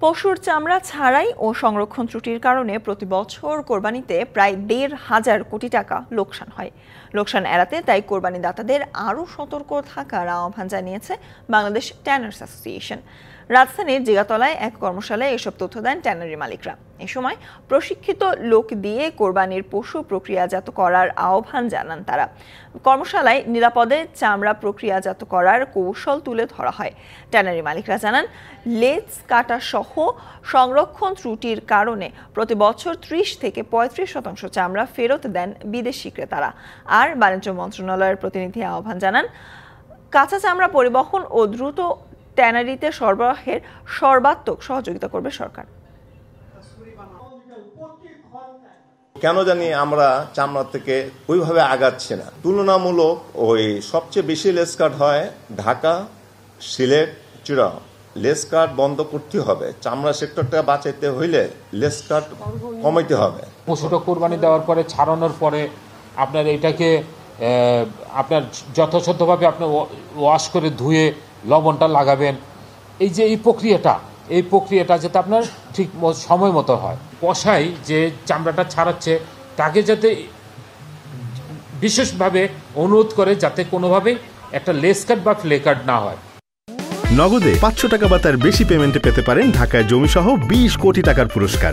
পশুর চামড়া ছাড়াই ও সংরক্ষণ ত্রুটির কারণে প্রতি বছর কোরবানিতে প্রায় ১,৫০০ কোটি টাকা লোকসান হয়। লোকসান এড়াতে তাই কোরবানিদাতাদের আরও সতর্ক থাকার আহ্বান জানিয়েছে বাংলাদেশ ট্যানার্স অ্যাসোসিয়েশন। রাজধানীর জিগাতলায় এক কর্মশালায় এসব তথ্য দেন ট্যানারি মালিকরা। এ সময় প্রশিক্ষিত লোক দিয়ে কোরবানির পশু প্রক্রিয়াজাত করার আহ্বান জানান তারা। কর্মশালায় নিরাপদে চামড়া প্রক্রিয়াজাত করার কৌশল তুলে ধরা হয়। ট্যানারি মালিকরা জানান, লেজ কাটা সহ সংরক্ষণ ত্রুটির কারণে প্রতি বছর ৩০ থেকে ৩৫% চামড়া ফেরত দেন বিদেশি ক্রেতারা। আর বাণিজ্য মন্ত্রণালয়ের প্রতিনিধি আহ্বান জানান, কাঁচা চামড়া পরিবহন ও দ্রুত ট্যানারিতে সরবরাহের সর্বাত্মক সহযোগিতা করবে সরকার। কেন জানি আমরা চামড়া থেকে ওইভাবে আগাচ্ছি না। তুলনামূলক ওই সবচেয়ে বেশি লেস কাট হয় ঢাকা, সিলেট, চিটাগং। লেস কাট বন্ধ করতে হবে। চামড়া সেক্টরটা বাঁচাইতে হইলে লেস কাট কমাইতে হবে। পশুটা কোরবানি দেওয়ার পরে ছাড়ানোর পরে আপনার এটাকে আপনার যথাযথভাবে আপনার ওয়াশ করে ধুয়ে লবণটা লাগাবেন। এই যে এই প্রক্রিয়াটা যাতে আপনার ঠিক সময় মতো হয়। কষাই যে চামড়াটা ছাড়াচ্ছে তাকে যাতে বিশেষভাবে অনুরোধ করে যাতে কোনোভাবেই একটা লেস কাট বা ফ্লে কাট না হয়। নগদে ৫০০ টাকা বা তার বেশি পেমেন্টে পেতে পারেন ঢাকায় জমিসহ ২০ কোটি টাকার পুরস্কার।